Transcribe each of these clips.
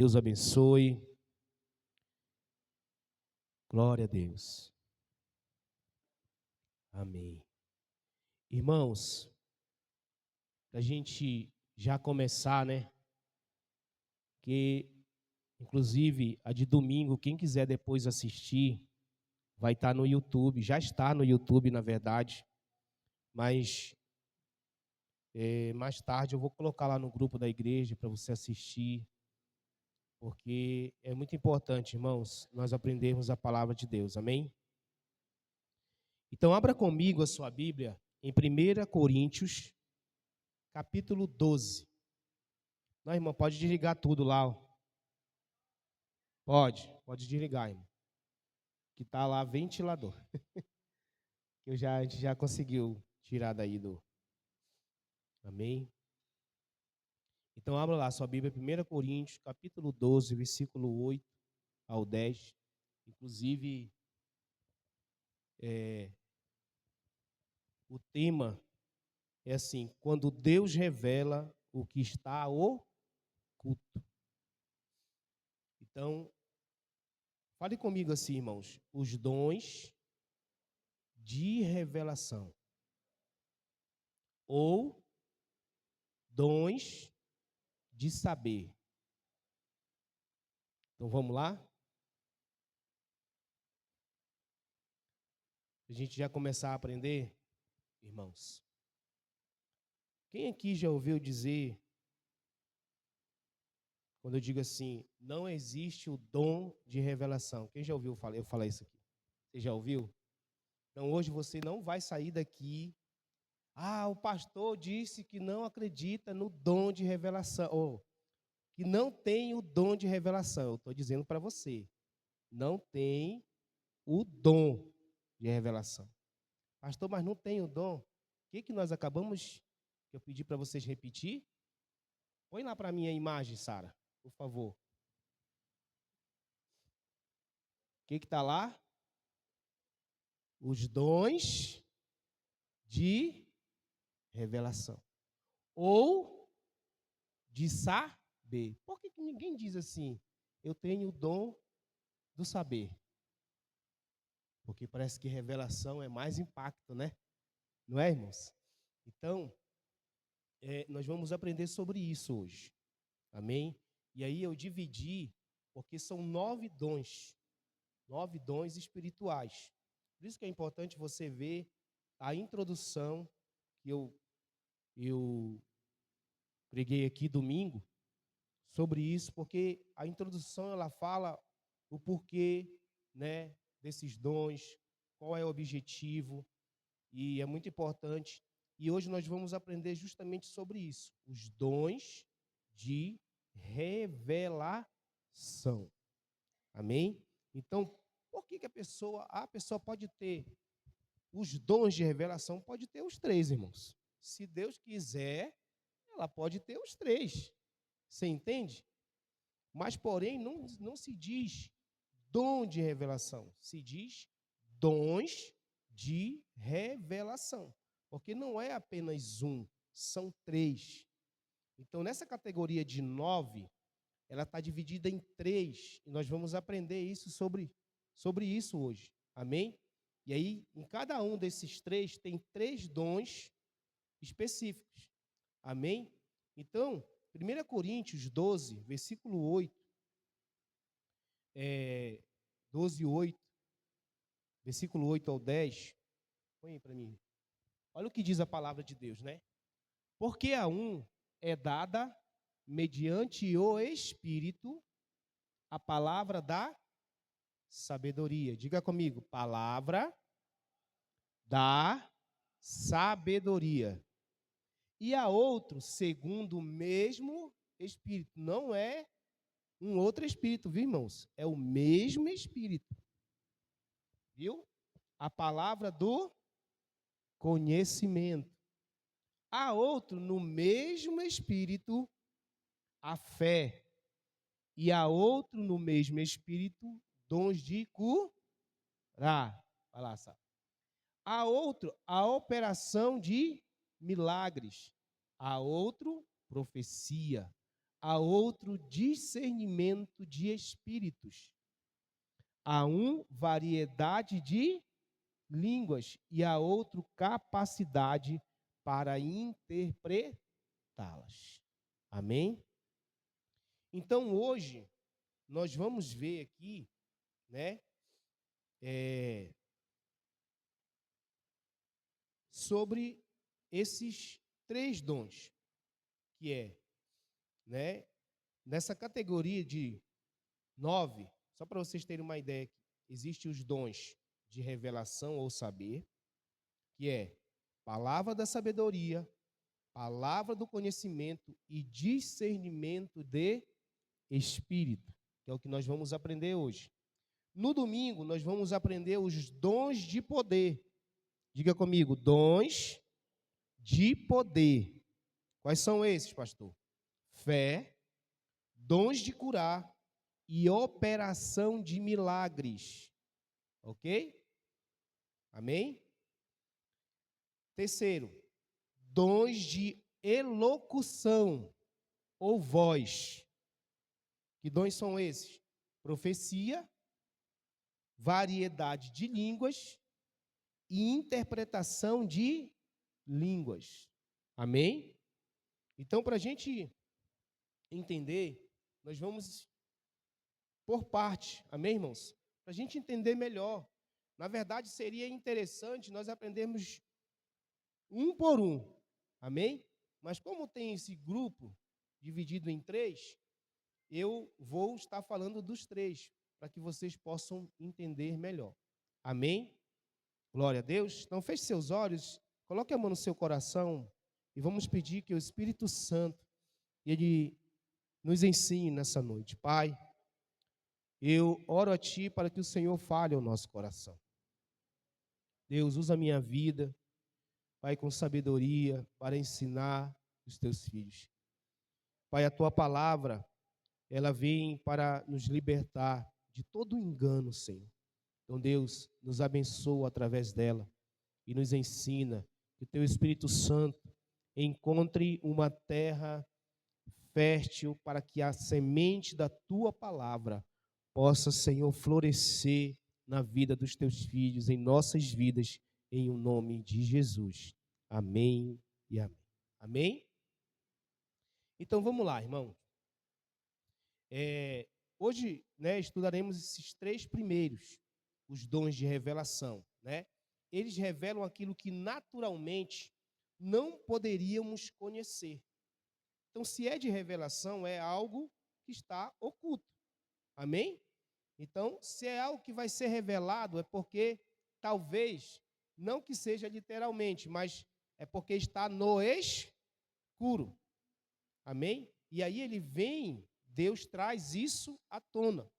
Deus abençoe. Glória a Deus. Amém. Irmãos, a gente já começar, né? Que, inclusive, a de domingo, quem quiser depois assistir, vai estar no YouTube. Já está no YouTube, na verdade. Mas mais tarde eu vou colocar lá no grupo da igreja para você assistir. Porque é muito importante, irmãos, nós aprendermos a palavra de Deus. Amém? Então, abra comigo a sua Bíblia em 1 Coríntios, capítulo 12. Não, irmão, pode desligar tudo lá. Ó. Pode desligar, irmão. Que está lá ventilador. Que a gente já conseguiu tirar daí do... Amém? Então, abra lá a sua Bíblia, 1 Coríntios, capítulo 12, versículo 8 ao 10. Inclusive, o tema é assim: quando Deus revela o que está oculto. Então, fale comigo assim, irmãos: os dons de revelação ou dons de saber. Então, vamos lá? A gente já começar a aprender, irmãos. Quem aqui já ouviu dizer, quando eu digo assim, não existe o dom de revelação? Quem já ouviu eu falar isso aqui? Você já ouviu? Então, hoje você não vai sair daqui. O pastor disse que não acredita no dom de revelação, ou que não tem o dom de revelação. Eu estou dizendo para você, não tem o dom de revelação. Pastor, mas não tem o dom. O que nós acabamos, que eu pedi para vocês repetir? Põe lá para mim a imagem, Sara, por favor. O que está lá? Os dons de revelação. Ou de saber. Por que ninguém diz assim, eu tenho o dom do saber? Porque parece que revelação é mais impacto, né? Não é, irmãos? Então, nós vamos aprender sobre isso hoje. Amém? E aí eu dividi, porque são 9 dons espirituais. Por isso que é importante você ver a introdução que eu preguei aqui domingo sobre isso, porque a introdução ela fala o porquê, né, desses dons, qual é o objetivo, e é muito importante. E hoje nós vamos aprender justamente sobre isso, os dons de revelação. Amém? Então, por que a pessoa pode ter os dons de revelação? Pode ter os 3, irmãos. Se Deus quiser, ela pode ter os 3. Você entende? Mas, porém, não se diz dom de revelação, se diz dons de revelação. Porque não é apenas um, são 3. Então, nessa categoria de 9, ela está dividida em 3. E nós vamos aprender isso sobre isso hoje. Amém? E aí, em cada um desses 3, tem 3 dons específicos. Amém? Então, 1 Coríntios 12, versículo 8, 12, 8, versículo 8 ao 10, põe aí para mim. Olha o que diz a palavra de Deus, né? Porque a um é dada, mediante o Espírito, a palavra da sabedoria. Diga comigo, palavra da sabedoria. E a outro, segundo o mesmo Espírito. Não é um outro Espírito, viu, irmãos? É o mesmo Espírito. Viu? A palavra do conhecimento. A outro, no mesmo Espírito, a fé. E a outro, no mesmo Espírito, dons de curar. Vai lá, Sá. A outro, a operação de milagres. A outro, profecia. a outro discernimento de espíritos, a um variedade de línguas e a outro capacidade para interpretá-las. Amém? Então, hoje, nós vamos ver aqui, né, sobre esses 3 dons, que é, né, nessa categoria de 9, só para vocês terem uma ideia, existem os dons de revelação ou saber, que é palavra da sabedoria, palavra do conhecimento e discernimento de espírito, que é o que nós vamos aprender hoje. No domingo, nós vamos aprender os dons de poder. Diga comigo, dons de poder. Quais são esses, pastor? Fé, dons de curar e operação de milagres. Ok? Amém? Terceiro, dons de elocução ou voz. Que dons são esses? Profecia, variedade de línguas e interpretação de línguas. Amém? Então, para a gente entender, nós vamos por parte, amém, irmãos? Para a gente entender melhor. Na verdade, seria interessante nós aprendermos um por um, amém? Mas como tem esse grupo dividido em 3, eu vou estar falando dos 3, para que vocês possam entender melhor. Amém? Glória a Deus. Então, feche seus olhos, coloque a mão no seu coração e vamos pedir que o Espírito Santo, ele nos ensine nessa noite. Pai, eu oro a Ti para que o Senhor fale ao nosso coração. Deus, usa a minha vida, Pai, com sabedoria para ensinar os Teus filhos. Pai, a Tua palavra, ela vem para nos libertar de todo engano, Senhor. Então, Deus, nos abençoa através dela e nos ensina que o Teu Espírito Santo encontre uma terra fértil para que a semente da Tua palavra possa, Senhor, florescer na vida dos Teus filhos, em nossas vidas, em o nome de Jesus. Amém e amém. Amém? Então, vamos lá, irmão. Hoje, né, estudaremos esses 3 primeiros, os dons de revelação, né? Eles revelam aquilo que naturalmente não poderíamos conhecer. Então, se é de revelação, é algo que está oculto. Amém? Então, se é algo que vai ser revelado, é porque talvez, não que seja literalmente, mas é porque está no escuro. Amém? E aí ele vem, Deus traz isso à tona.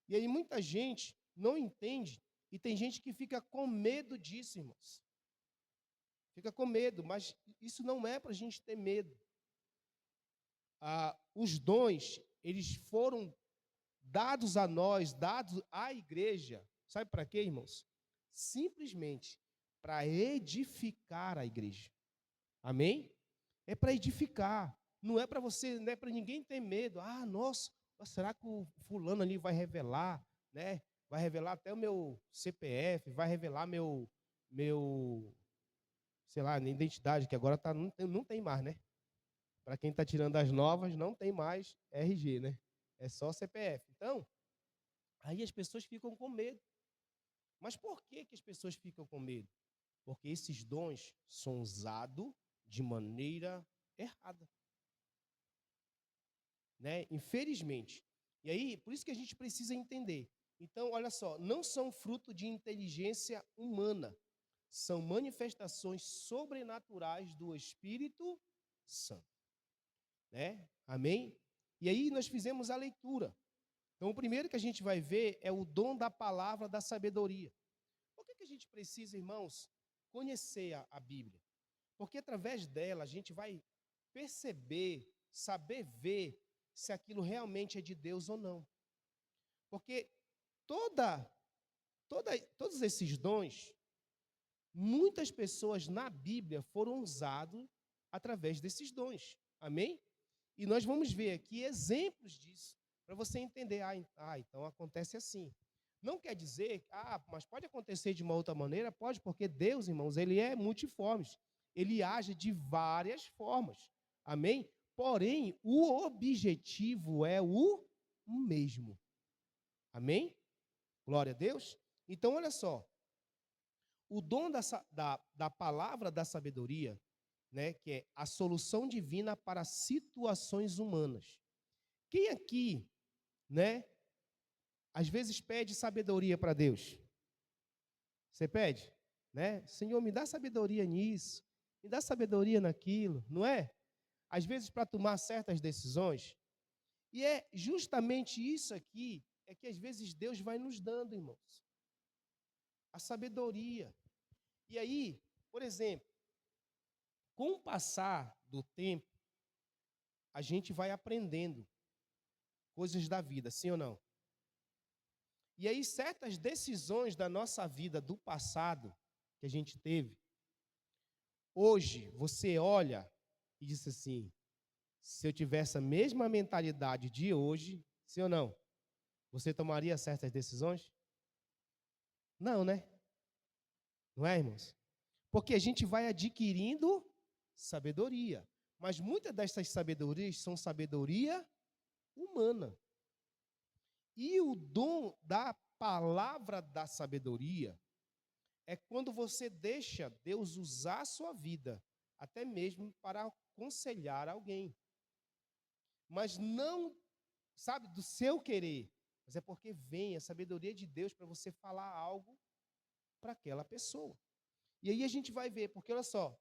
E aí muita gente não entende, e tem gente que fica com medo disso, irmãos. Fica com medo, mas isso não é para a gente ter medo. Os dons, eles foram dados a nós, dados à igreja. Sabe para quê, irmãos? Simplesmente para edificar a igreja. Amém? É para edificar. Não é para você, não é para ninguém ter medo. Nossa, será que o fulano ali vai revelar, né? Vai revelar até o meu CPF, vai revelar meu sei lá, minha identidade, que agora não tem mais, né? Para quem está tirando as novas, não tem mais RG, né? É só CPF. Então, aí as pessoas ficam com medo. Mas por que as pessoas ficam com medo? Porque esses dons são usados de maneira errada. Né? Infelizmente. E aí, por isso que a gente precisa entender. Então, olha só, não são fruto de inteligência humana. São manifestações sobrenaturais do Espírito Santo. Né? Amém? E aí nós fizemos a leitura. Então, o primeiro que a gente vai ver é o dom da palavra da sabedoria. Por que a gente precisa, irmãos, conhecer a Bíblia? Porque através dela a gente vai perceber, saber ver se aquilo realmente é de Deus ou não. Porque todos esses dons, muitas pessoas na Bíblia foram usados através desses dons. Amém? E nós vamos ver aqui exemplos disso, para você entender. Então acontece assim. Não quer dizer, mas pode acontecer de uma outra maneira? Pode, porque Deus, irmãos, ele é multiforme. Ele age de várias formas. Amém? Porém, o objetivo é o mesmo. Amém? Glória a Deus. Então, olha só. O dom da palavra da sabedoria, né, que é a solução divina para situações humanas. Quem aqui, né, às vezes pede sabedoria para Deus? Você pede, né? Senhor, me dá sabedoria nisso, me dá sabedoria naquilo, não é? Às vezes para tomar certas decisões. E é justamente isso aqui, é que às vezes Deus vai nos dando, irmãos. A sabedoria. E aí, por exemplo, com o passar do tempo, a gente vai aprendendo coisas da vida, sim ou não? E aí, certas decisões da nossa vida do passado, que a gente teve, hoje você olha e diz assim: se eu tivesse a mesma mentalidade de hoje, sim ou não? Você tomaria certas decisões? Não, né? Não é, irmãos? Porque a gente vai adquirindo sabedoria. Mas muitas dessas sabedorias são sabedoria humana. E o dom da palavra da sabedoria é quando você deixa Deus usar a sua vida, até mesmo para aconselhar alguém. Mas não, sabe, do seu querer, mas é porque vem a sabedoria de Deus para você falar algo para aquela pessoa. E aí a gente vai ver, porque olha só,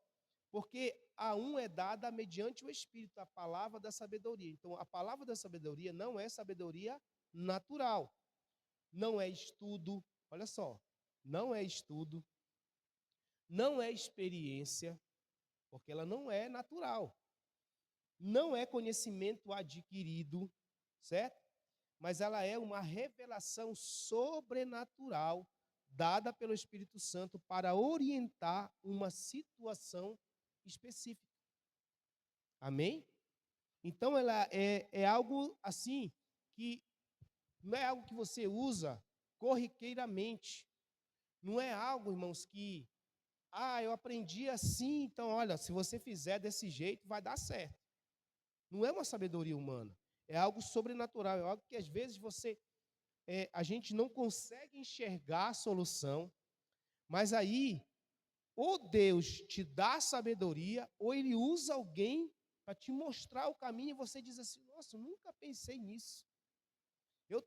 porque a um é dada mediante o Espírito, a palavra da sabedoria. Então, a palavra da sabedoria não é sabedoria natural. Não é estudo, olha só, não é estudo, não é experiência, porque ela não é natural. Não é conhecimento adquirido, certo? Mas ela é uma revelação sobrenatural dada pelo Espírito Santo para orientar uma situação específica. Amém? Então, ela é algo assim que não é algo que você usa corriqueiramente. Não é algo, irmãos, que, eu aprendi assim, então, olha, se você fizer desse jeito, vai dar certo. Não é uma sabedoria humana. É algo sobrenatural, é algo que às vezes a gente não consegue enxergar a solução, mas aí, ou Deus te dá sabedoria, ou Ele usa alguém para te mostrar o caminho e você diz assim: nossa, eu nunca pensei nisso. Eu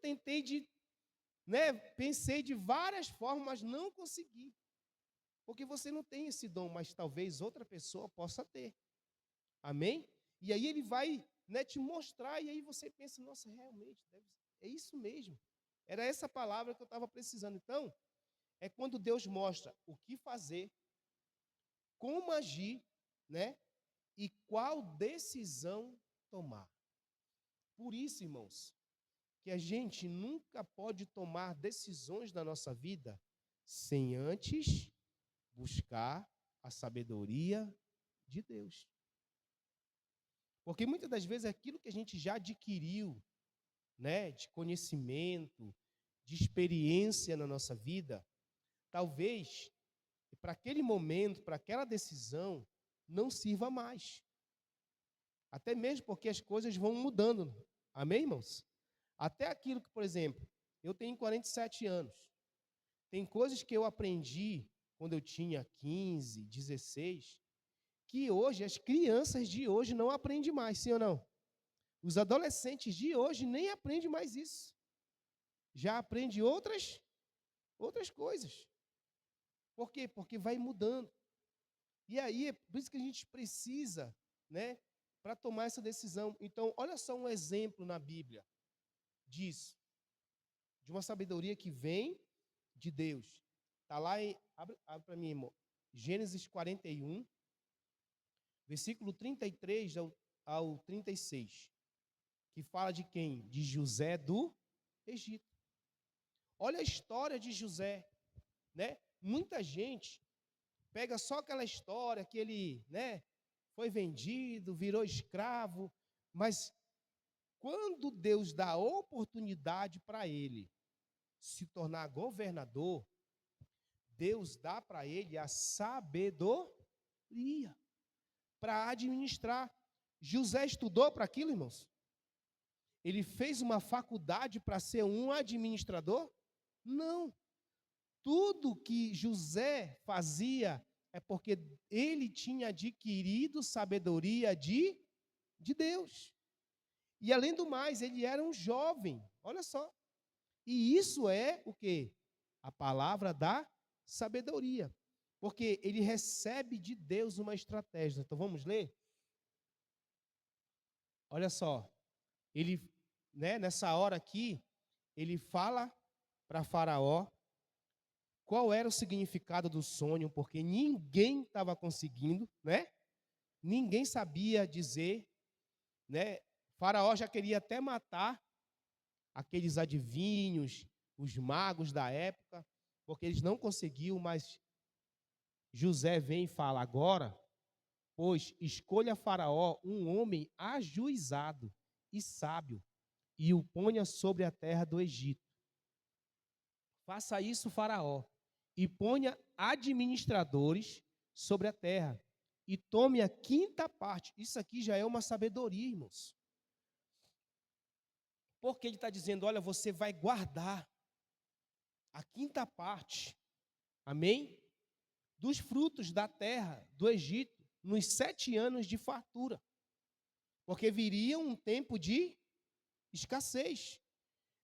pensei de várias formas, mas não consegui. Porque você não tem esse dom, mas talvez outra pessoa possa ter. Amém? E aí ele vai, te mostrar, e aí você pensa: nossa, realmente, é isso mesmo. Era essa palavra que eu estava precisando. Então, é quando Deus mostra o que fazer, como agir, né? E qual decisão tomar. Por isso, irmãos, que a gente nunca pode tomar decisões na nossa vida sem antes buscar a sabedoria de Deus. Porque muitas das vezes aquilo que a gente já adquiriu, né, de conhecimento, de experiência na nossa vida, talvez para aquele momento, para aquela decisão, não sirva mais. Até mesmo porque as coisas vão mudando. Amém, irmãos? Até aquilo que, por exemplo, eu tenho 47 anos. Tem coisas que eu aprendi quando eu tinha 15, 16, que hoje, as crianças de hoje não aprendem mais, sim ou não? Os adolescentes de hoje nem aprendem mais isso. Já aprendem outras coisas. Por quê? Porque vai mudando. E aí, é por isso que a gente precisa, né, para tomar essa decisão. Então, olha só um exemplo na Bíblia disso, de uma sabedoria que vem de Deus. Está lá abre para mim, irmão, Gênesis 41, versículo 33 ao 36, que fala de quem? De José do Egito. Olha a história de José, né? Muita gente pega só aquela história que ele, né, foi vendido, virou escravo, Mas quando Deus dá a oportunidade para ele se tornar governador, Deus dá para ele a sabedoria para administrar. José estudou para aquilo, irmãos? Ele fez uma faculdade para ser um administrador? Não. Tudo que José fazia é porque ele tinha adquirido sabedoria de Deus. E além do mais, ele era um jovem, olha só. E isso é o quê? A palavra da sabedoria. Porque ele recebe de Deus uma estratégia. Então vamos ler? Olha só. Ele, nessa hora aqui, ele fala para Faraó qual era o significado do sonho, porque ninguém estava conseguindo, Ninguém sabia dizer, Faraó já queria até matar aqueles adivinhos, os magos da época, porque eles não conseguiam, mas José vem e fala: agora, pois escolha Faraó um homem ajuizado e sábio, e o ponha sobre a terra do Egito. Faça isso, Faraó, e ponha administradores sobre a terra, e tome a quinta parte. Isso aqui já é uma sabedoria, irmãos. Porque ele está dizendo: olha, você vai guardar a quinta parte, amém? Dos frutos da terra do Egito, nos 7 anos de fartura. Porque viria um tempo de escassez.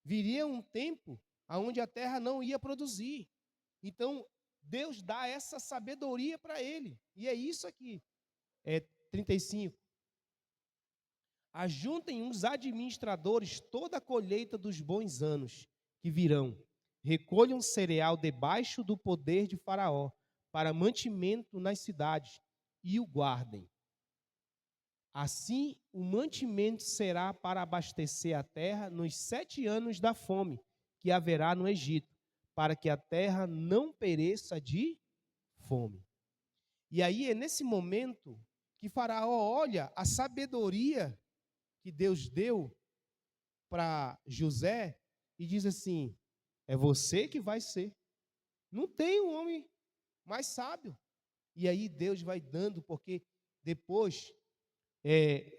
Viria um tempo onde a terra não ia produzir. Então, Deus dá essa sabedoria para ele. E é isso aqui. 35. Ajuntem os administradores toda a colheita dos bons anos que virão. Recolham cereal debaixo do poder de Faraó, para mantimento nas cidades, e o guardem. Assim, o mantimento será para abastecer a terra nos 7 anos da fome que haverá no Egito, para que a terra não pereça de fome. E aí é nesse momento que Faraó olha a sabedoria que Deus deu para José e diz assim: é você que vai ser. Não tem um homem mais sábio. E aí Deus vai dando, porque depois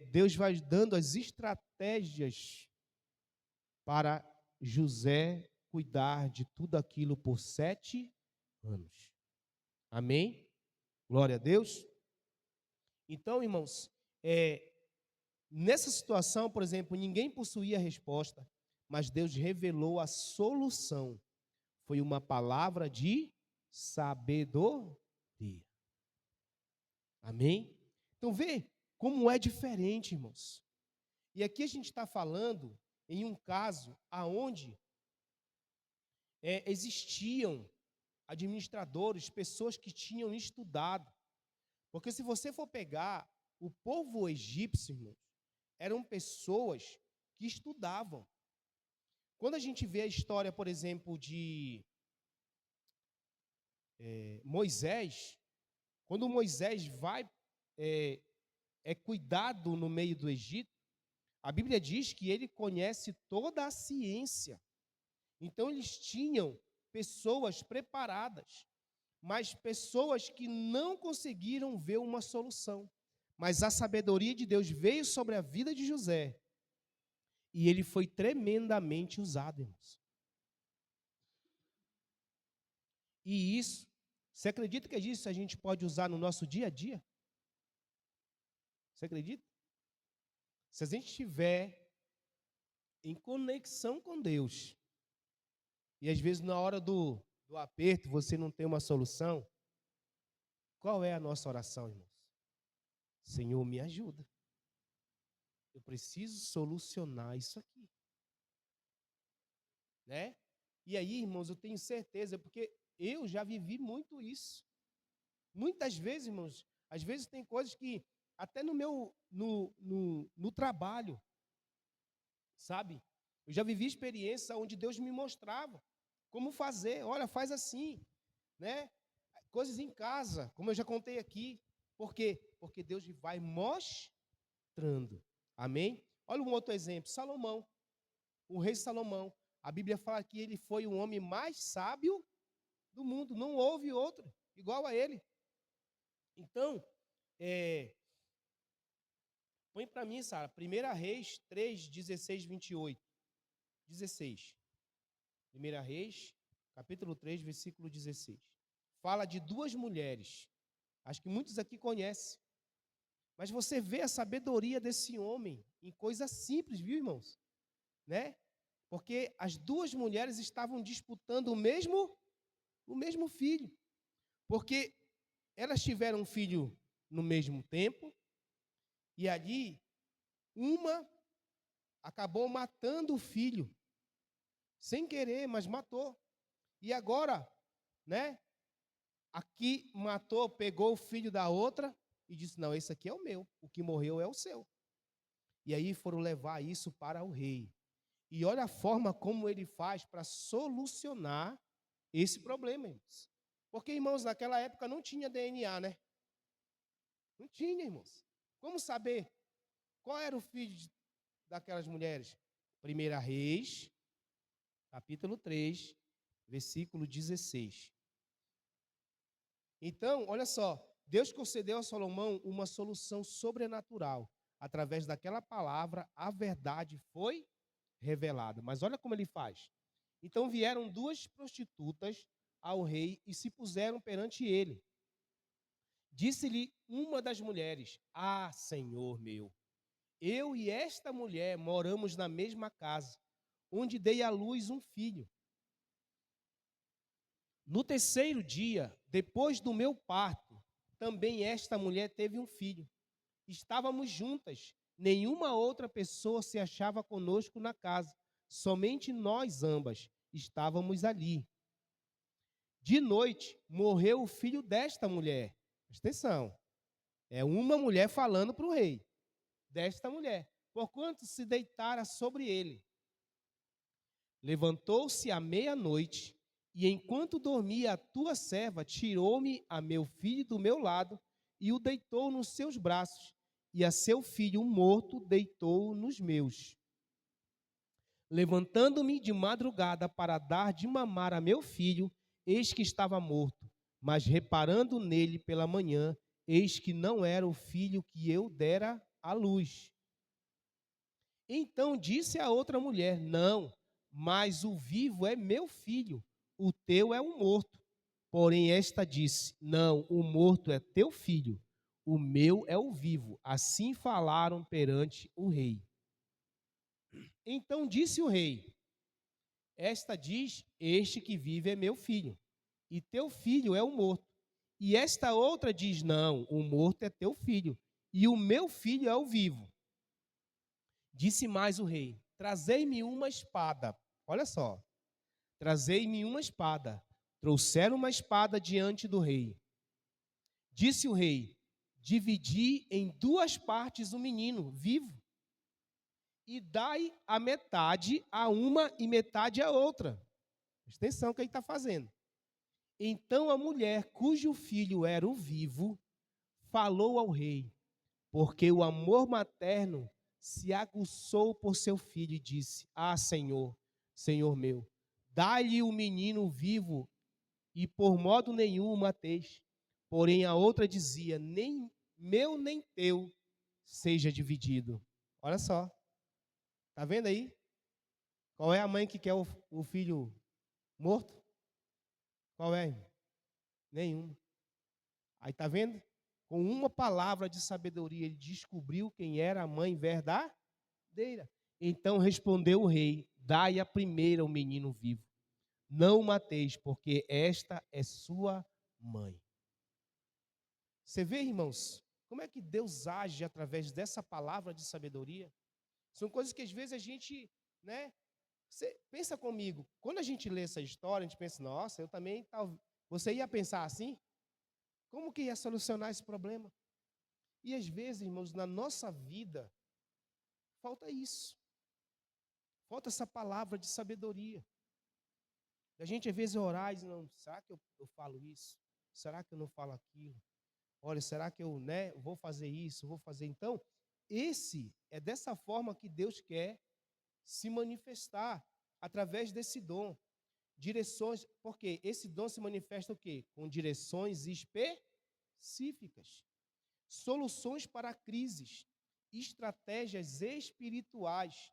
Deus vai dando as estratégias para José cuidar de tudo aquilo por 7 anos. Amém? Glória a Deus. Então, irmãos, nessa situação, por exemplo, ninguém possuía a resposta, mas Deus revelou a solução. Foi uma palavra de sabedoria. Amém? Então, vê como é diferente, irmãos. E aqui a gente está falando em um caso onde existiam administradores, pessoas que tinham estudado. Porque se você for pegar o povo egípcio, irmãos, eram pessoas que estudavam. Quando a gente vê a história, por exemplo, de Moisés, quando Moisés vai cuidado no meio do Egito, a Bíblia diz que ele conhece toda a ciência. Então, eles tinham pessoas preparadas, mas pessoas que não conseguiram ver uma solução. Mas a sabedoria de Deus veio sobre a vida de José, e ele foi tremendamente usado, irmãos. E isso, você acredita que isso a gente pode usar no nosso dia a dia? Você acredita? Se a gente estiver em conexão com Deus, e às vezes na hora do aperto você não tem uma solução, qual é a nossa oração, irmãos? Senhor, me ajuda. Eu preciso solucionar isso aqui. E aí, irmãos, eu tenho certeza, porque eu já vivi muito isso. Muitas vezes, irmãos, às vezes tem coisas que, até no trabalho, sabe? Eu já vivi experiências onde Deus me mostrava como fazer. Olha, faz assim, Coisas em casa, como eu já contei aqui. Por quê? Porque Deus vai mostrando. Amém? Olha um outro exemplo, Salomão, o rei Salomão. A Bíblia fala que ele foi o homem mais sábio do mundo, não houve outro igual a ele. Então, põe para mim, Sara, 1 Reis 3, 16, 28. 16. 1 Reis, capítulo 3, versículo 16. Fala de duas mulheres. Acho que muitos aqui conhecem. Mas você vê a sabedoria desse homem em coisas simples, viu, irmãos? Né? Porque as duas mulheres estavam disputando o mesmo filho. Porque elas tiveram um filho no mesmo tempo, e ali uma acabou matando o filho, sem querer, mas matou. E agora, né? Aqui matou, pegou o filho da outra e disse: não, esse aqui é o meu, o que morreu é o seu. E aí foram levar isso para o rei. E olha a forma como ele faz para solucionar esse problema, irmãos. Porque, irmãos, naquela época não tinha DNA, né? Não tinha, irmãos. Como saber qual era o filho daquelas mulheres? 1 Reis, capítulo 3, versículo 16. Então, olha só, Deus concedeu a Salomão uma solução sobrenatural. Através daquela palavra, a verdade foi revelada. Mas olha como ele faz. Então vieram duas prostitutas ao rei e se puseram perante ele. Disse-lhe uma das mulheres: ah, Senhor meu, eu e esta mulher moramos na mesma casa, onde dei à luz um filho. No terceiro dia, depois do meu parto, também esta mulher teve um filho. Estávamos juntas, nenhuma outra pessoa se achava conosco na casa, somente nós ambas estávamos ali. De noite, morreu o filho desta mulher. Presta atenção, é uma mulher falando para o rei, desta mulher, porquanto se deitara sobre ele. Levantou-se à meia-noite, e enquanto dormia a tua serva, tirou-me a meu filho do meu lado e o deitou nos seus braços, e a seu filho morto deitou nos meus. Levantando-me de madrugada para dar de mamar a meu filho, eis que estava morto, mas reparando nele pela manhã, eis que não era o filho que eu dera à luz. Então disse a outra mulher: não, mas o vivo é meu filho, o teu é o morto. Porém esta disse: não, o morto é teu filho, o meu é o vivo. Assim falaram perante o rei. Então disse o rei: esta diz: este que vive é meu filho, e teu filho é o morto. E esta outra diz: não, o morto é teu filho, e o meu filho é o vivo. Disse mais o rei: trazei-me uma espada. Olha só. Trazei-me uma espada. Trouxeram uma espada diante do rei. Disse o rei: dividi em duas partes o menino vivo, e dai a metade a uma e metade a outra. Presta atenção o que ele está fazendo. Então a mulher, cujo filho era o vivo, falou ao rei, porque o amor materno se aguçou por seu filho e disse: ah, Senhor, Senhor meu, dá-lhe o menino vivo e por modo nenhum o mateis. Porém a outra dizia: nem meu nem teu seja dividido. Olha só, tá vendo aí? Qual é a mãe que quer o filho morto? Qual é? Nenhuma. Aí tá vendo? Com uma palavra de sabedoria, ele descobriu quem era a mãe verdadeira. Então respondeu o rei: dai a primeira o menino vivo. Não o mateis, porque esta é sua mãe. Você vê, irmãos, como é que Deus age através dessa palavra de sabedoria? São coisas que às vezes a gente, né? Você pensa comigo, quando a gente lê essa história, a gente pensa: nossa, eu também, você ia pensar assim? Como que ia solucionar esse problema? E às vezes, irmãos, na nossa vida, falta isso. Falta essa palavra de sabedoria. A gente às vezes orar e dizer: não, será que eu falo isso? Será que eu não falo aquilo? Olha, será que eu, vou fazer isso, vou fazer? Então, é dessa forma que Deus quer se manifestar, através desse dom. Direções, porque esse dom se manifesta o quê? Com direções específicas, soluções para crises, estratégias espirituais,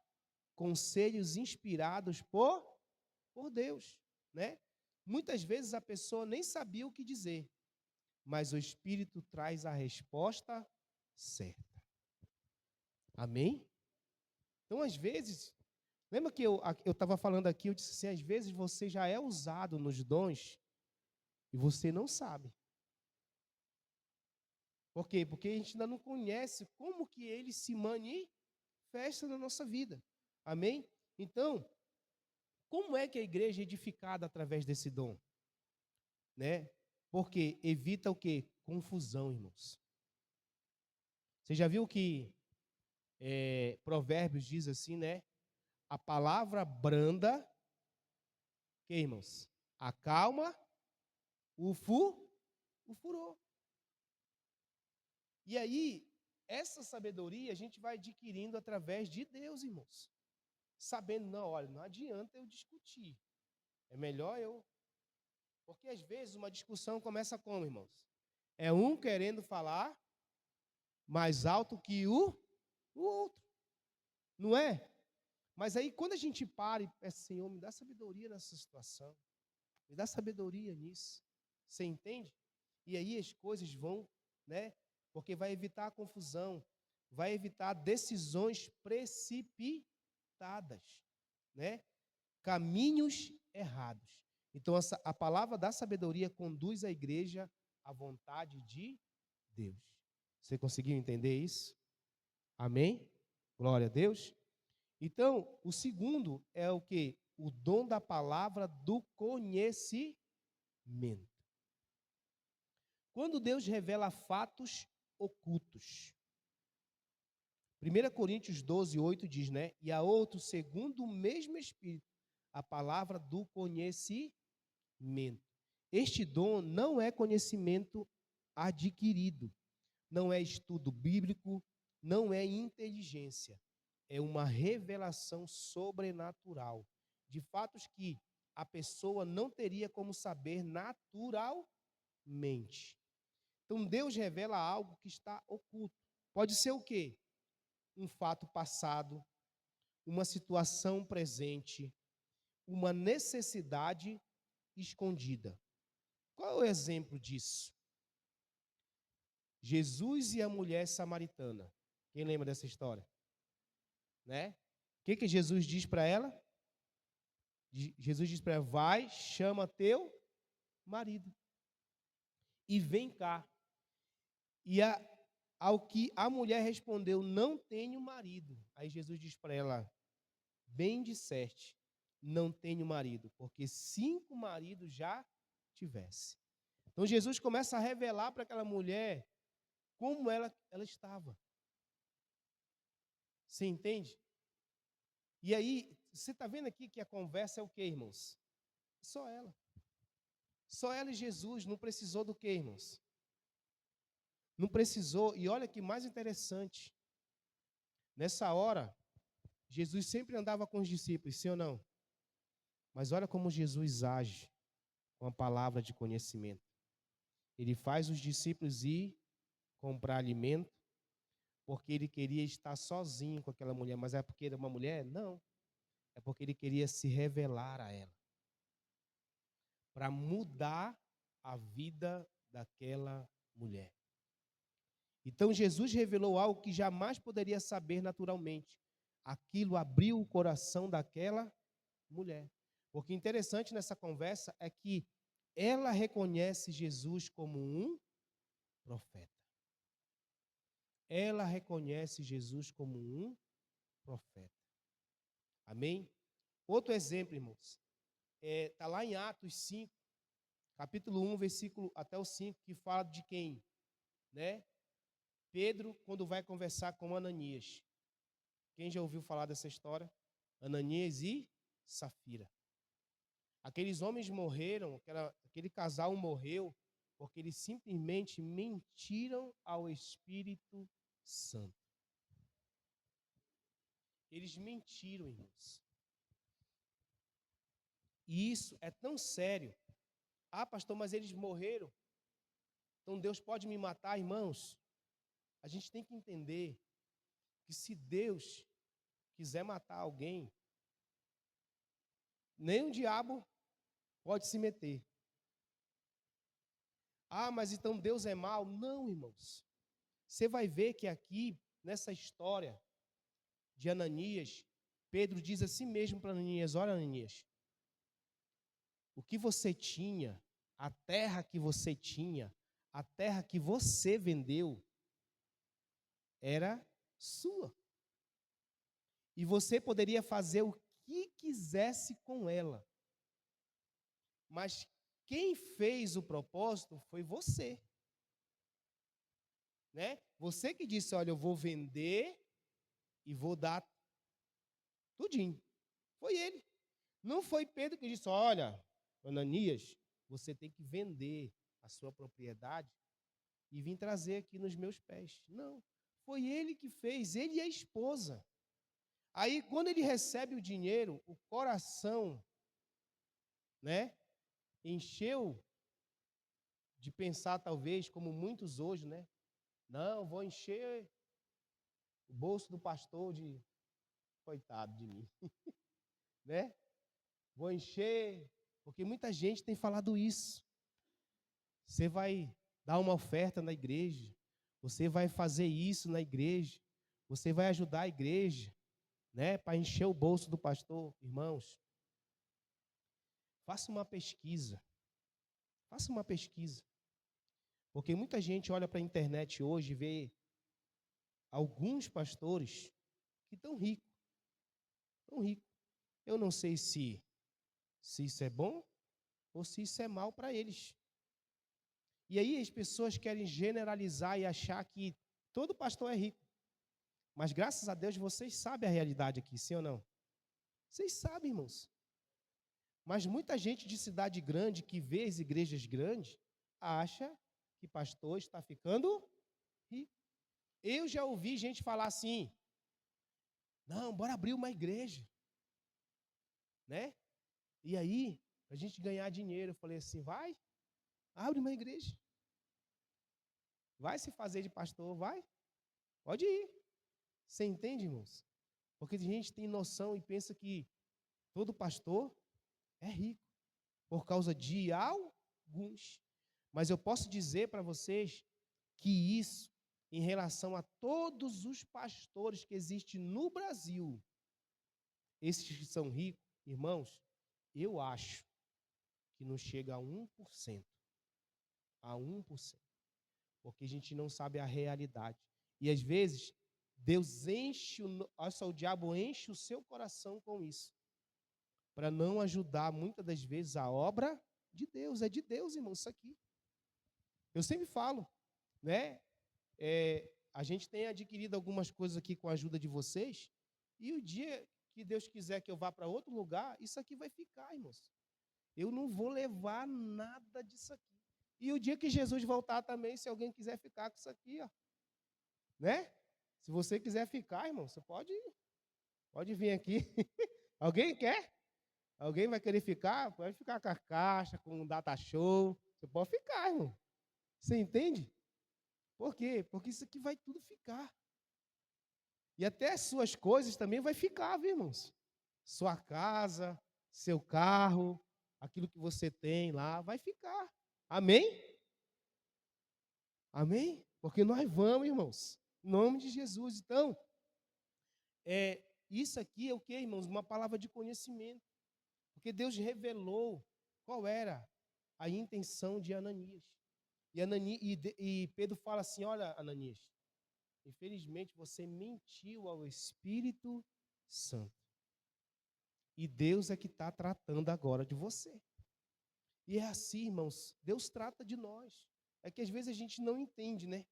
conselhos inspirados por Deus, né? Muitas vezes a pessoa nem sabia o que dizer, mas o Espírito traz a resposta certa. Amém? Então, às vezes, lembra que eu estava falando aqui, eu disse assim, às vezes você já é usado nos dons e você não sabe. Por quê? Porque a gente ainda não conhece como que ele se manifesta na nossa vida. Amém? Então, como é que a igreja é edificada através desse dom? Né? Porque evita o quê? Confusão, irmãos. Você já viu que Provérbios diz assim, né? A palavra branda, que, irmãos? Acalma o furor. E aí, essa sabedoria a gente vai adquirindo através de Deus, irmãos. Sabendo, não, olha, não adianta eu discutir. É melhor eu... Porque às vezes uma discussão começa como, irmãos? É um querendo falar mais alto que o outro. Não é? Mas aí quando a gente para e peça, Senhor, me dá sabedoria nessa situação. Me dá sabedoria nisso. Você entende? E aí as coisas vão, né? Porque vai evitar a confusão, vai evitar decisões precipitadas, né? Caminhos errados. Então, a palavra da sabedoria conduz a igreja à vontade de Deus. Você conseguiu entender isso? Amém? Glória a Deus. Então, o segundo é o quê? O dom da palavra do conhecimento. Quando Deus revela fatos ocultos. 1 Coríntios 12, 8 diz, né? E a outro, segundo o mesmo Espírito, a palavra do conhecimento. Este dom não é conhecimento adquirido, não é estudo bíblico, não é inteligência. É uma revelação sobrenatural de fatos que a pessoa não teria como saber naturalmente. Então, Deus revela algo que está oculto. Pode ser o quê? Um fato passado, uma situação presente, uma necessidade escondida. Qual é o exemplo disso? Jesus e a mulher samaritana. Quem lembra dessa história? Né? O que Jesus diz para ela? Jesus diz para ela, vai, chama teu marido e vem cá. E ao que a mulher respondeu, não tenho marido. Aí Jesus diz para ela, bem disseste, não tenho marido, porque 5 maridos já tivesse. Então Jesus começa a revelar para aquela mulher como ela estava. Você entende? E aí, você está vendo aqui que a conversa é o quê, irmãos? Só ela. Só ela e Jesus, não precisou do quê, irmãos? Não precisou, e olha que mais interessante. Nessa hora, Jesus sempre andava com os discípulos, sim ou não? Mas olha como Jesus age com a palavra de conhecimento. Ele faz os discípulos ir comprar alimento, porque ele queria estar sozinho com aquela mulher. Mas é porque era uma mulher? Não. É porque ele queria se revelar a ela. Para mudar a vida daquela mulher. Então Jesus revelou algo que jamais poderia saber naturalmente. Aquilo abriu o coração daquela mulher. Porque interessante nessa conversa é que ela reconhece Jesus como um profeta. Ela reconhece Jesus como um profeta. Amém? Outro exemplo, irmãos, está lá em Atos 5, capítulo 1, versículo até o 5, que fala de quem? Né? Pedro, quando vai conversar com Ananias. Quem já ouviu falar dessa história? Ananias e Safira. Aqueles homens morreram, aquele casal morreu, porque eles simplesmente mentiram ao Espírito Santo. Eles mentiram, irmãos. E isso é tão sério. Ah, pastor, mas eles morreram. Então Deus pode me matar, irmãos. A gente tem que entender que se Deus quiser matar alguém, nem o diabo pode se meter. Ah, mas então Deus é mau? Não, irmãos. Você vai ver que aqui, nessa história de Ananias, Pedro diz assim mesmo para Ananias: olha, Ananias, o que você tinha, a terra que você tinha, a terra que você vendeu, era sua. E você poderia fazer o que quisesse com ela. Mas quem fez o propósito foi você. Né? Você que disse, olha, eu vou vender e vou dar tudinho. Foi ele. Não foi Pedro que disse, olha, Ananias, você tem que vender a sua propriedade e vir trazer aqui nos meus pés. Não. Foi ele que fez, ele e a esposa. Aí, quando ele recebe o dinheiro, o coração, né, encheu de pensar, talvez, como muitos hoje, né? Não, vou encher o bolso do pastor de... Coitado de mim. Né? Vou encher... Porque muita gente tem falado isso. Você vai dar uma oferta na igreja. Você vai fazer isso na igreja. Você vai ajudar a igreja, né? Para encher o bolso do pastor. Irmãos, faça uma pesquisa. Faça uma pesquisa. Porque muita gente olha para a internet hoje e vê alguns pastores que estão ricos. Estão ricos. Eu não sei se isso é bom ou se isso é mal para eles. E aí as pessoas querem generalizar e achar que todo pastor é rico. Mas graças a Deus vocês sabem a realidade aqui, sim ou não? Vocês sabem, irmãos. Mas muita gente de cidade grande que vê as igrejas grandes acha que pastor está ficando rico. Eu já ouvi gente falar assim: não, bora abrir uma igreja. Né? E aí, a gente ganhar dinheiro, eu falei assim: vai, abre uma igreja. Vai se fazer de pastor, vai. Pode ir. Você entende, irmãos? Porque a gente tem noção e pensa que todo pastor é rico por causa de alguns. Mas eu posso dizer para vocês que isso, em relação a todos os pastores que existem no Brasil, esses que são ricos, irmãos, eu acho que não chega a 1%. A 1%. Porque a gente não sabe a realidade. E às vezes, Deus enche, olha só, o diabo enche o seu coração com isso. Para não ajudar, muitas das vezes, a obra de Deus. É de Deus, irmão, isso aqui. Eu sempre falo, né? A gente tem adquirido algumas coisas aqui com a ajuda de vocês, e o dia que Deus quiser que eu vá para outro lugar, isso aqui vai ficar, irmãos. Eu não vou levar nada disso aqui. E o dia que Jesus voltar também, se alguém quiser ficar com isso aqui, ó, né? Se você quiser ficar, irmão, você pode vir aqui. Alguém quer? Alguém vai querer ficar? Pode ficar com a caixa, com o data show. Você pode ficar, irmão. Você entende? Por quê? Porque isso aqui vai tudo ficar. E até as suas coisas também vai ficar, viu, irmãos? Sua casa, seu carro, aquilo que você tem lá, vai ficar. Amém? Amém? Porque nós vamos, irmãos. Em nome de Jesus. Então, isso aqui é o que, irmãos? Uma palavra de conhecimento. Porque Deus revelou qual era a intenção de Ananias. E Pedro fala assim: olha, Ananias, infelizmente você mentiu ao Espírito Santo. E Deus é que está tratando agora de você. E é assim, irmãos, Deus trata de nós. É que às vezes a gente não entende, né?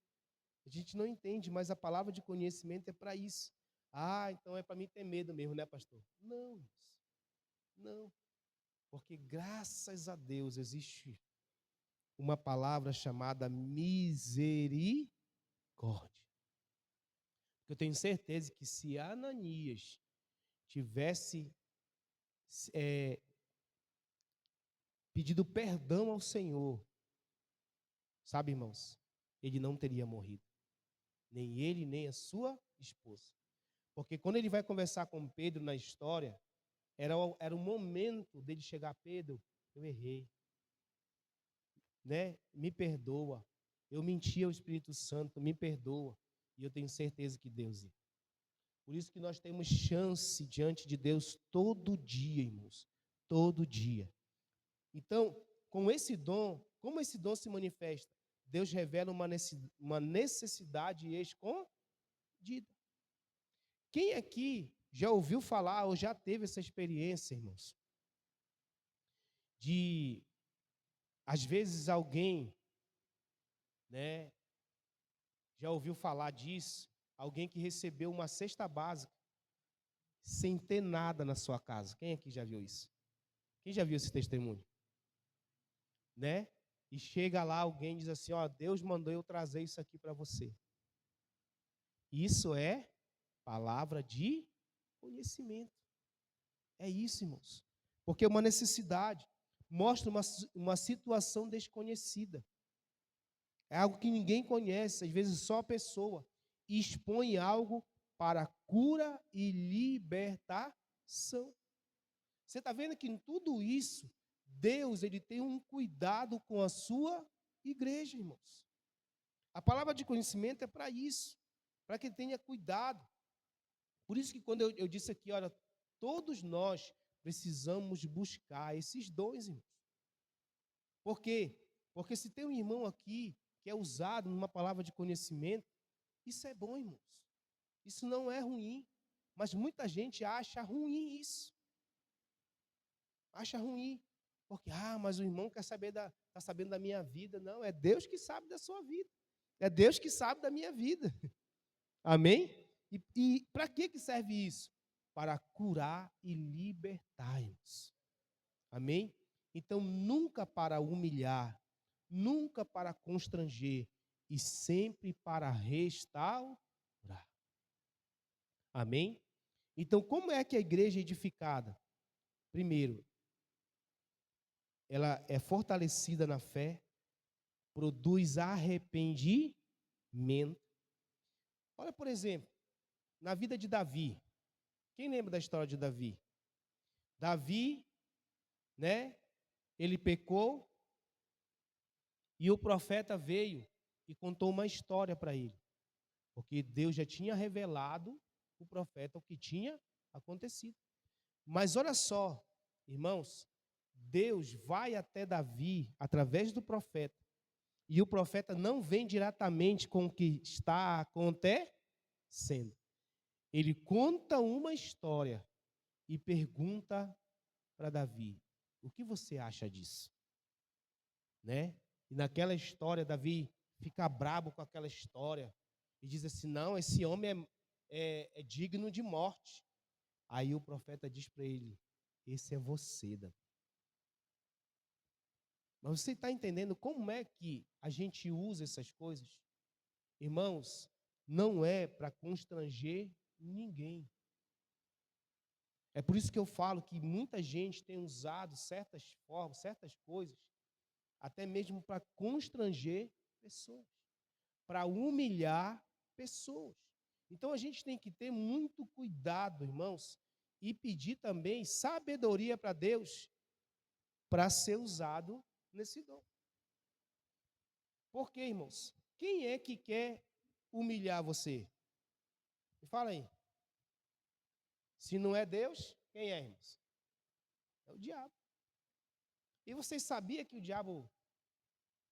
A gente não entende, mas a palavra de conhecimento é para isso. Ah, então é para mim ter medo mesmo, né, pastor? Não, irmãos. Não. Porque graças a Deus existe uma palavra chamada misericórdia. Eu tenho certeza que se Ananias tivesse pedido perdão ao Senhor, sabe, irmãos, ele não teria morrido. Nem ele, nem a sua esposa. Porque quando ele vai conversar com Pedro na história, era o momento dele chegar: Pedro, eu errei, né? Me perdoa. Eu menti ao Espírito Santo, me perdoa. E eu tenho certeza que Deus é. Por isso que nós temos chance diante de Deus todo dia, irmãos. Todo dia. Então, com esse dom, como esse dom se manifesta? Deus revela uma necessidade escondida. Quem aqui já ouviu falar ou já teve essa experiência, irmãos? De, às vezes, alguém, né, já ouviu falar disso? Alguém que recebeu uma cesta básica sem ter nada na sua casa. Quem aqui já viu isso? Quem já viu esse testemunho? Né? E chega lá alguém e diz assim: ó, Deus mandou eu trazer isso aqui para você. Isso é palavra de conhecimento. É isso, irmãos. Porque é uma necessidade. Mostra uma situação desconhecida. É algo que ninguém conhece, às vezes só a pessoa. E expõe algo para cura e libertação. Você está vendo que em tudo isso, Deus ele tem um cuidado com a sua igreja, irmãos. A palavra de conhecimento é para isso, para que tenha cuidado. Por isso que quando eu disse aqui, olha, todos nós precisamos buscar esses dons, irmãos. Por quê? Porque se tem um irmão aqui que é usado numa palavra de conhecimento, isso é bom, irmãos. Isso não é ruim. Mas muita gente acha ruim isso. Acha ruim. Porque, mas o irmão quer saber está sabendo da minha vida. Não, é Deus que sabe da sua vida. É Deus que sabe da minha vida. Amém? E para que serve isso? Para curar e libertar-nos. Amém? Então, nunca para humilhar, nunca para constranger, e sempre para restaurar. Amém? Então, como é que a igreja é edificada? Primeiro, ela é fortalecida na fé, produz arrependimento. Olha, por exemplo, na vida de Davi. Quem lembra da história de Davi? Davi, né? Ele pecou e o profeta veio e contou uma história para ele. Porque Deus já tinha revelado o profeta o que tinha acontecido. Mas olha só, irmãos, Deus vai até Davi através do profeta. E o profeta não vem diretamente com o que está acontecendo. Ele conta uma história e pergunta para Davi: o que você acha disso? Né? E naquela história, Davi fica brabo com aquela história e diz assim: não, esse homem é digno de morte. Aí o profeta diz para ele: esse é você, Davi. Mas você está entendendo como é que a gente usa essas coisas? Irmãos, não é para constranger ninguém. É por isso que eu falo que muita gente tem usado certas formas, certas coisas, até mesmo para constranger pessoas, para humilhar pessoas. Então a gente tem que ter muito cuidado, irmãos, e pedir também sabedoria para Deus para ser usado nesse dom. Por quê, irmãos? Quem é que quer humilhar você? Me fala aí. Se não é Deus, quem é, irmãos? É o diabo. E vocês sabiam que o diabo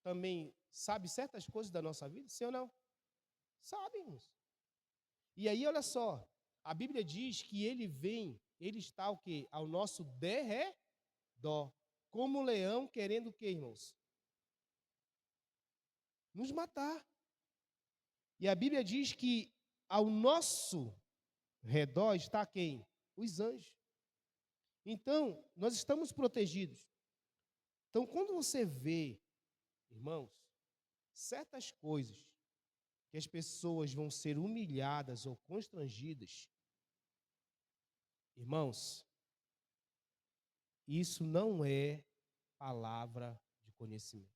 também sabe certas coisas da nossa vida? Sim ou não? Sabe, irmãos. E aí, olha só, a Bíblia diz que ele vem, ele está o quê? Ao nosso derredor. Como um leão querendo o quê, irmãos? Nos matar. E a Bíblia diz que ao nosso redor está quem? Os anjos. Então, nós estamos protegidos. Então, quando você vê, irmãos, certas coisas que as pessoas vão ser humilhadas ou constrangidas, Irmãos, isso não é palavra de conhecimento.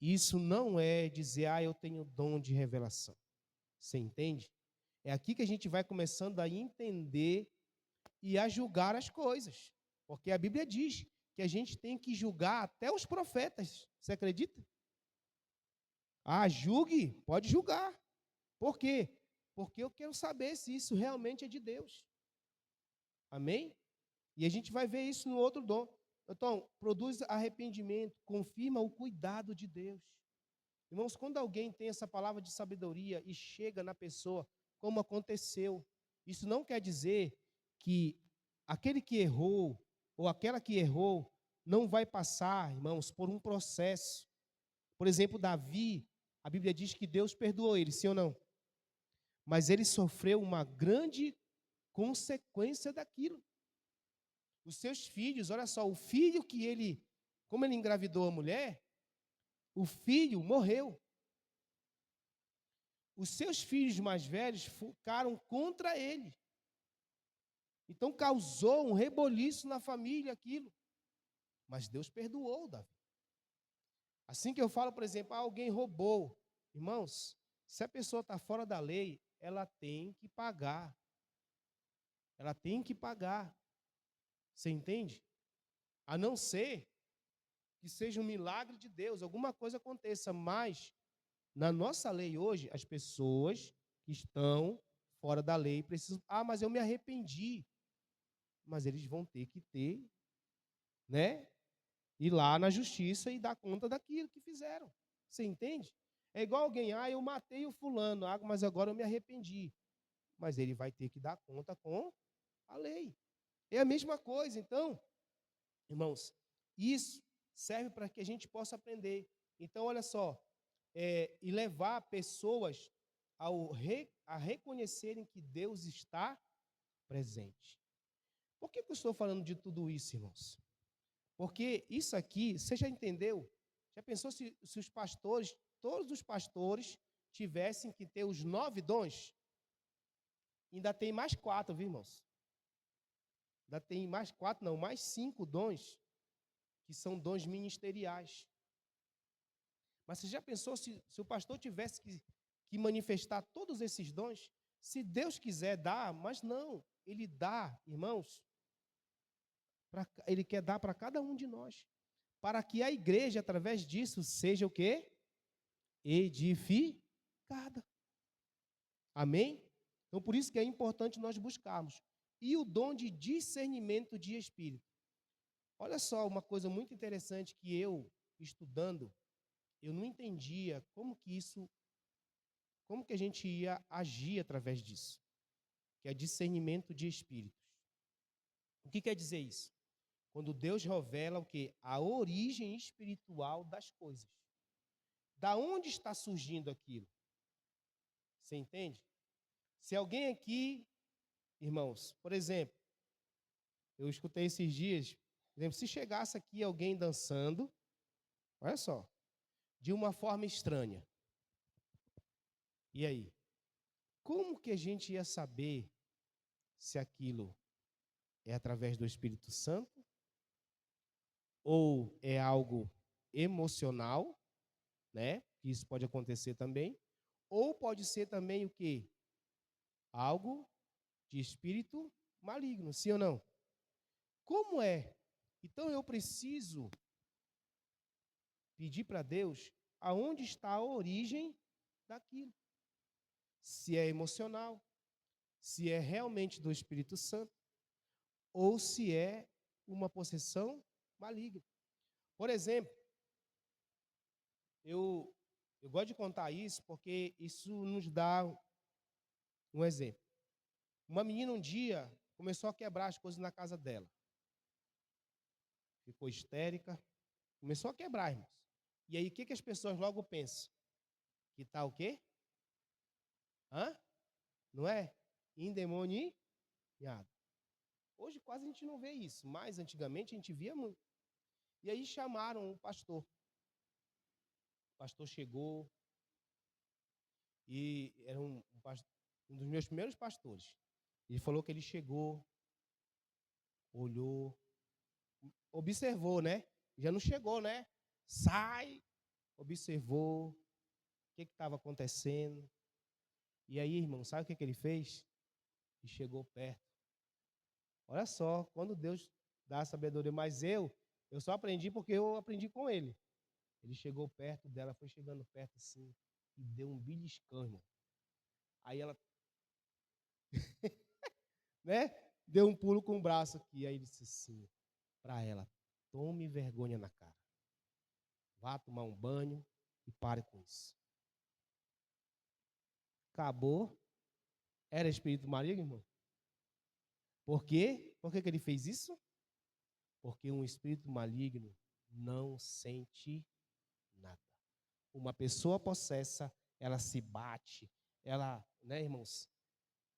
Isso não é dizer, eu tenho dom de revelação. Você entende? É aqui que a gente vai começando a entender e a julgar as coisas. Porque a Bíblia diz que a gente tem que julgar até os profetas. Você acredita? Julgue, pode julgar. Por quê? Porque eu quero saber se isso realmente é de Deus. Amém? E a gente vai ver isso no outro dom. Então, produz arrependimento, confirma o cuidado de Deus. Irmãos, quando alguém tem essa palavra de sabedoria e chega na pessoa, como aconteceu, isso não quer dizer que aquele que errou ou aquela que errou não vai passar, irmãos, por um processo. Por exemplo, Davi, a Bíblia diz que Deus perdoou ele, sim ou não? Mas ele sofreu uma grande consequência daquilo. Os seus filhos, olha só, o filho que ele, como ele engravidou a mulher, o filho morreu. Os seus filhos mais velhos ficaram contra ele. Então causou um reboliço na família aquilo. Mas Deus perdoou Davi. Assim que eu falo, por exemplo, alguém roubou. Irmãos, se a pessoa está fora da lei, ela tem que pagar. Ela tem que pagar. Você entende? A não ser que seja um milagre de Deus, alguma coisa aconteça. Mas, na nossa lei hoje, as pessoas que estão fora da lei precisam... mas eu me arrependi. Mas eles vão ter que ter, né? Ir lá na justiça e dar conta daquilo que fizeram. Você entende? É igual alguém, eu matei o fulano, mas agora eu me arrependi. Mas ele vai ter que dar conta com a lei. É a mesma coisa. Então, irmãos, isso serve para que a gente possa aprender. Então, olha só, e levar pessoas a reconhecerem que Deus está presente. Por que eu estou falando de tudo isso, irmãos? Porque isso aqui, você já entendeu? Já pensou se os pastores, todos os pastores, tivessem que ter os 9 dons? Ainda tem mais 4, viu, irmãos? Ainda tem mais 4, não, mais 5 dons, que são dons ministeriais. Mas você já pensou se o pastor tivesse que manifestar todos esses dons? Se Deus quiser dar, mas não, ele dá, irmãos, ele quer dar para cada um de nós, para que a igreja, através disso, seja o quê? Edificada. Amém? Então, por isso que é importante nós buscarmos. E o dom de discernimento de espírito. Olha só uma coisa muito interessante que eu, estudando, eu não entendia como que a gente ia agir através disso, que é discernimento de espíritos. O que quer dizer isso? Quando Deus revela o quê? A origem espiritual das coisas. Da onde está surgindo aquilo? Você entende? Se alguém aqui, irmãos, por exemplo, eu escutei esses dias, por exemplo, se chegasse aqui alguém dançando, olha só, de uma forma estranha, e aí? Como que a gente ia saber se aquilo é através do Espírito Santo ou é algo emocional, né? Que isso pode acontecer também, ou pode ser também o quê? Algo de espírito maligno, sim ou não? Como é? Então eu preciso pedir para Deus aonde está a origem daquilo. Se é emocional, se é realmente do Espírito Santo, ou se é uma possessão maligna. Por exemplo, eu gosto de contar isso porque isso nos dá um exemplo. Uma menina um dia começou a quebrar as coisas na casa dela. Ficou histérica, começou a quebrar, irmãos. E aí, o que as pessoas logo pensam? Que está o quê? Não é? Endemoniado. Hoje quase a gente não vê isso, mas antigamente a gente via muito. E aí chamaram o pastor. O pastor chegou e era um dos meus primeiros pastores. Ele falou que ele chegou olhou, observou, né? Já não chegou, né? Sai, observou o que estava acontecendo. E aí, irmão, sabe o que ele fez? E chegou perto. Olha só, quando Deus dá a sabedoria, mas eu só aprendi porque eu aprendi com ele. Ele chegou perto dela, foi chegando perto assim, e deu um beliscão, irmão. Aí ela, né, deu um pulo com o braço aqui. Aí ele disse assim para ela: tome vergonha na cara. Vá tomar um banho e pare com isso. Acabou. Era espírito maligno, irmão? Por quê? Por que ele fez isso? Porque um espírito maligno não sente nada. Uma pessoa possessa, ela se bate, ela, né, irmãos?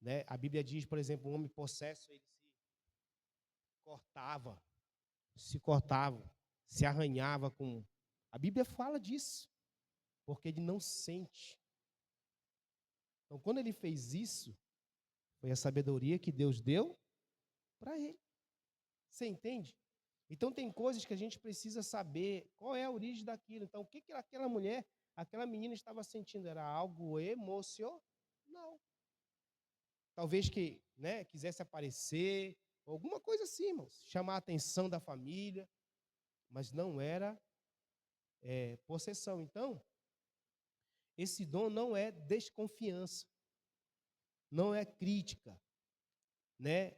Né? A Bíblia diz, por exemplo, um homem possesso, ele cortava, se arranhava com... A Bíblia fala disso, porque ele não sente. Então, quando ele fez isso, foi a sabedoria que Deus deu para ele. Você entende? Então, tem coisas que a gente precisa saber qual é a origem daquilo. Então, o que aquela mulher, aquela menina estava sentindo? Era algo emocional? Não. Talvez que, né, quisesse aparecer, alguma coisa assim, irmãos, chamar a atenção da família, mas não era possessão. Então, esse dom não é desconfiança, não é crítica, né?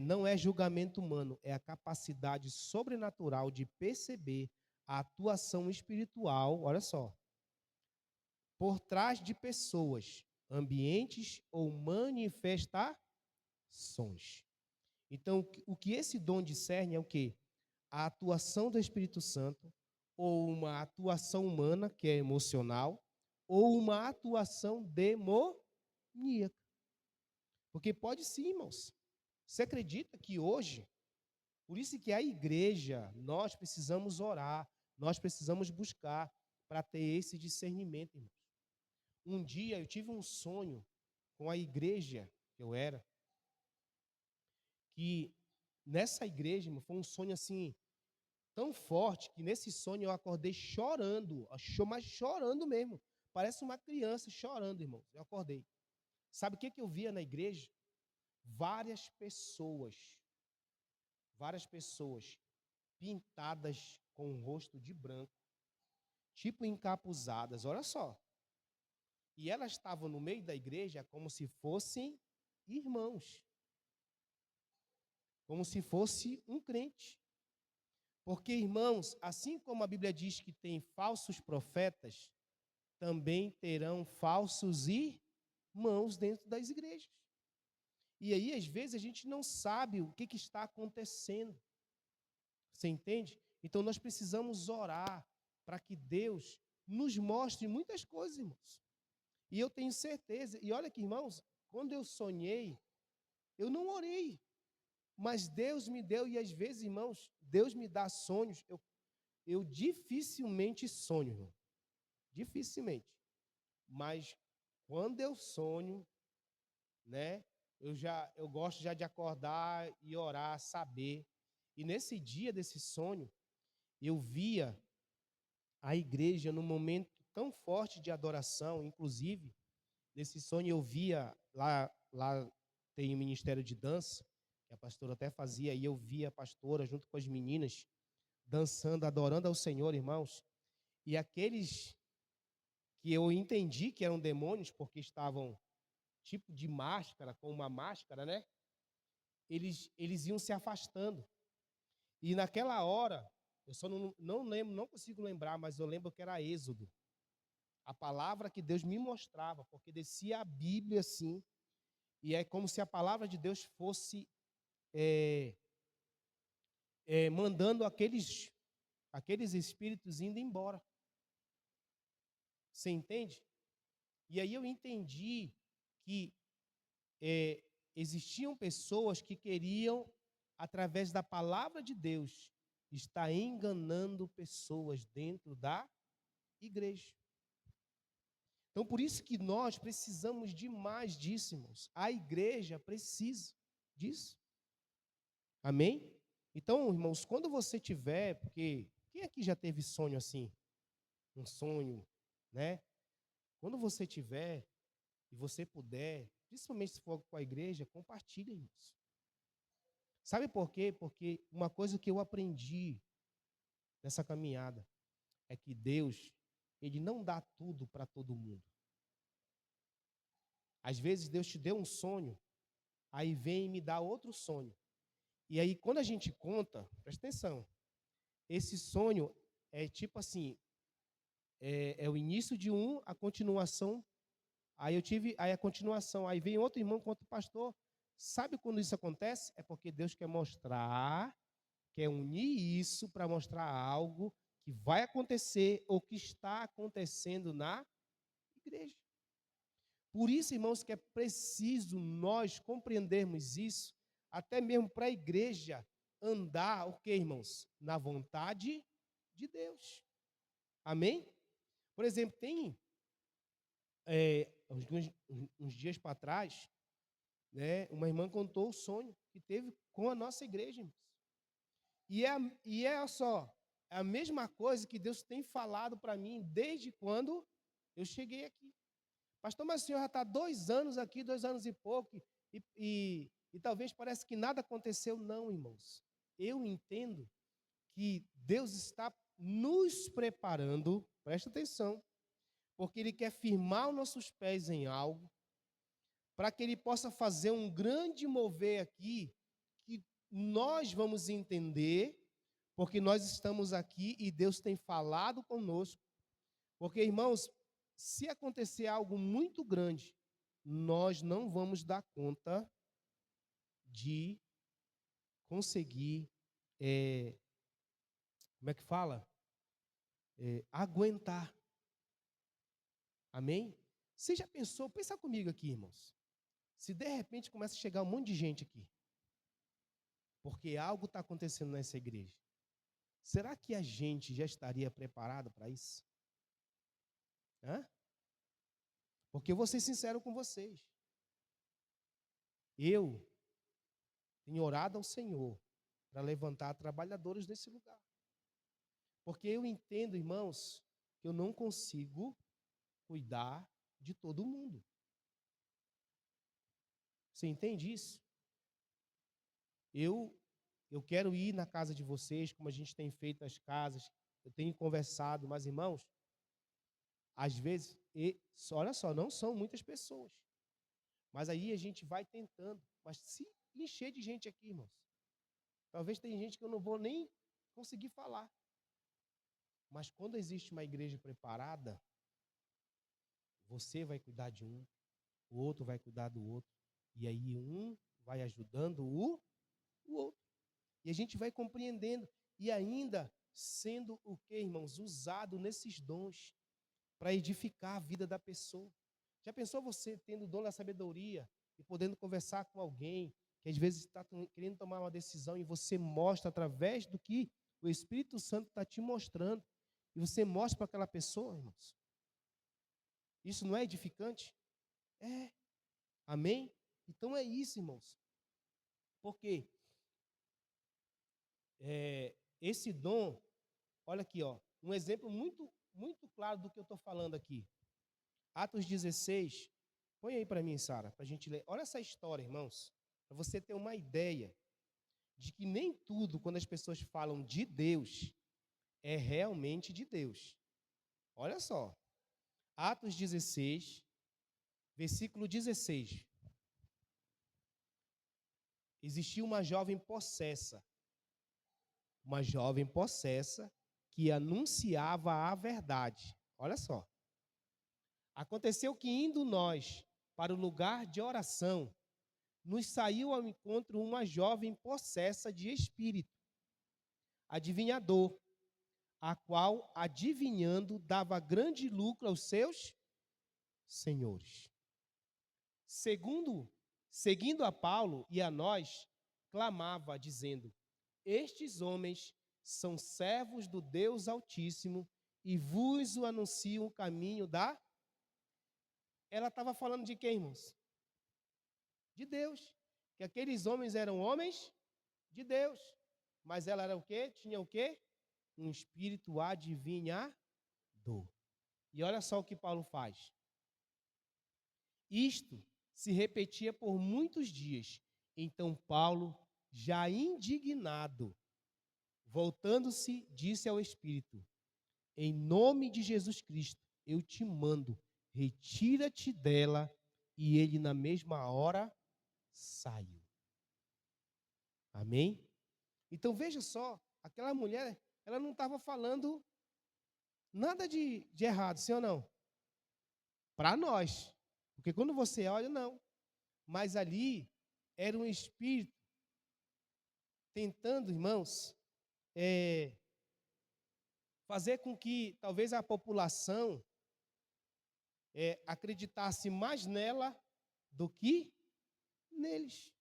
Não é julgamento humano, é a capacidade sobrenatural de perceber a atuação espiritual, olha só, por trás de pessoas, ambientes ou manifestações. Então, o que esse dom discerne é o quê? A atuação do Espírito Santo, ou uma atuação humana, que é emocional, ou uma atuação demoníaca. Porque pode sim, irmãos. Você acredita que hoje, por isso que a igreja, nós precisamos orar, nós precisamos buscar para ter esse discernimento, irmãos. Um dia eu tive um sonho com a igreja que eu era, que nessa igreja, irmão, foi um sonho assim, tão forte, que nesse sonho eu acordei chorando, mas chorando mesmo. Parece uma criança chorando, irmão. Eu acordei. Sabe o que eu via na igreja? Várias pessoas pintadas com o rosto de branco, tipo encapuzadas, olha só. E elas estavam no meio da igreja como se fossem irmãos, como se fosse um crente. Porque, irmãos, assim como a Bíblia diz que tem falsos profetas, também terão falsos irmãos dentro das igrejas. E aí, às vezes, a gente não sabe o que está acontecendo. Você entende? Então, nós precisamos orar para que Deus nos mostre muitas coisas, irmãos. E eu tenho certeza, e olha aqui, irmãos, quando eu sonhei, eu não orei, mas Deus me deu, e às vezes, irmãos, Deus me dá sonhos, eu dificilmente sonho, irmão. Dificilmente. Mas quando eu sonho, né, eu gosto já de acordar e orar, saber. E nesse dia desse sonho, eu via a igreja num momento tão forte de adoração, inclusive, nesse sonho eu via lá tem um ministério de dança, que a pastora até fazia, e eu via a pastora junto com as meninas dançando, adorando ao Senhor, irmãos. E aqueles que eu entendi que eram demônios, porque estavam tipo de máscara, com uma máscara, né? Eles iam se afastando. E naquela hora, eu só não lembro, não consigo lembrar, mas eu lembro que era Êxodo. A palavra que Deus me mostrava, porque descia a Bíblia assim, e é como se a palavra de Deus fosse mandando aqueles espíritos indo embora. Você entende? E aí eu entendi que existiam pessoas que queriam, através da palavra de Deus, estar enganando pessoas dentro da igreja. Então, por isso que nós precisamos demais disso, irmãos. A igreja precisa disso. Amém? Então, irmãos, quando você tiver, porque quem aqui já teve sonho assim? Um sonho, né? Quando você tiver e você puder, principalmente se for com a igreja, compartilhe, irmãos. Sabe por quê? Porque uma coisa que eu aprendi nessa caminhada é que Deus, ele não dá tudo para todo mundo. Às vezes Deus te deu um sonho, aí vem e me dá outro sonho. E aí quando a gente conta, presta atenção, esse sonho é tipo assim, é o início de um, a continuação. Aí a continuação, aí vem outro irmão contra o pastor. Sabe quando isso acontece? É porque Deus quer mostrar, quer unir isso para mostrar algo que vai acontecer ou que está acontecendo na igreja. Por isso, irmãos, que é preciso nós compreendermos isso, até mesmo para a igreja andar, o que, irmãos? Na vontade de Deus. Amém? Por exemplo, tem uns dias para trás, né, uma irmã contou o sonho que teve com a nossa igreja, irmãos. E é só, é a mesma coisa que Deus tem falado para mim desde quando eu cheguei aqui. Pastor, mas o senhor já está 2 anos aqui, 2 anos e pouco, e talvez parece que nada aconteceu. Não, irmãos. Eu entendo que Deus está nos preparando, presta atenção, porque Ele quer firmar os nossos pés em algo, para que Ele possa fazer um grande mover aqui, que nós vamos entender, porque nós estamos aqui e Deus tem falado conosco. Porque, irmãos, se acontecer algo muito grande, nós não vamos dar conta de conseguir, como é que fala? Aguentar. Amém? Você já pensou, pensa comigo aqui, irmãos. Se de repente começa a chegar um monte de gente aqui, porque algo está acontecendo nessa igreja, será que a gente já estaria preparado para isso? Hã? Porque eu vou ser sincero com vocês. Eu tenho orado ao Senhor para levantar trabalhadores desse lugar. Porque eu entendo, irmãos, que eu não consigo cuidar de todo mundo. Você entende isso? Eu quero ir na casa de vocês, como a gente tem feito nas casas, eu tenho conversado, mas, irmãos, às vezes, olha só, não são muitas pessoas. Mas aí a gente vai tentando. Mas se encher de gente aqui, irmãos, talvez tem gente que eu não vou nem conseguir falar. Mas quando existe uma igreja preparada, você vai cuidar de um, o outro vai cuidar do outro, e aí um vai ajudando o outro. E a gente vai compreendendo, e ainda sendo o que, irmãos? Usado nesses dons para edificar a vida da pessoa. Já pensou você tendo o dom da sabedoria e podendo conversar com alguém que às vezes está querendo tomar uma decisão e você mostra através do que o Espírito Santo está te mostrando, e você mostra para aquela pessoa, irmãos? Isso não é edificante? É. Amém? Então é isso, irmãos. Porque esse dom, olha aqui, ó, um exemplo muito, muito claro do que eu estou falando aqui. Atos 16, põe aí para mim, Sara, para a gente ler. Olha essa história, irmãos, para você ter uma ideia de que nem tudo, quando as pessoas falam de Deus, é realmente de Deus. Olha só, Atos 16, versículo 16. Existia uma jovem possessa que anunciava a verdade. Olha só. Aconteceu que, indo nós para o lugar de oração, nos saiu ao encontro uma jovem possessa de espírito, adivinhador, a qual, adivinhando, dava grande lucro aos seus senhores. Seguindo a Paulo e a nós, clamava, dizendo: estes homens são servos do Deus Altíssimo e vos o anunciam o caminho da... Ela estava falando de quem, irmãos? De Deus. Que aqueles homens eram homens de Deus. Mas ela era o quê? Tinha o quê? Um espírito adivinhador. E olha só o que Paulo faz. Isto se repetia por muitos dias. Então Paulo, já indignado, voltando-se, disse ao espírito: em nome de Jesus Cristo, eu te mando, retira-te dela. E ele, na mesma hora, saiu. Amém? Então veja só, aquela mulher, ela não estava falando nada de errado, sim ou não? Para nós. Porque quando você olha, não. Mas ali era um espírito tentando, irmãos, fazer com que talvez a população acreditasse mais nela do que neles.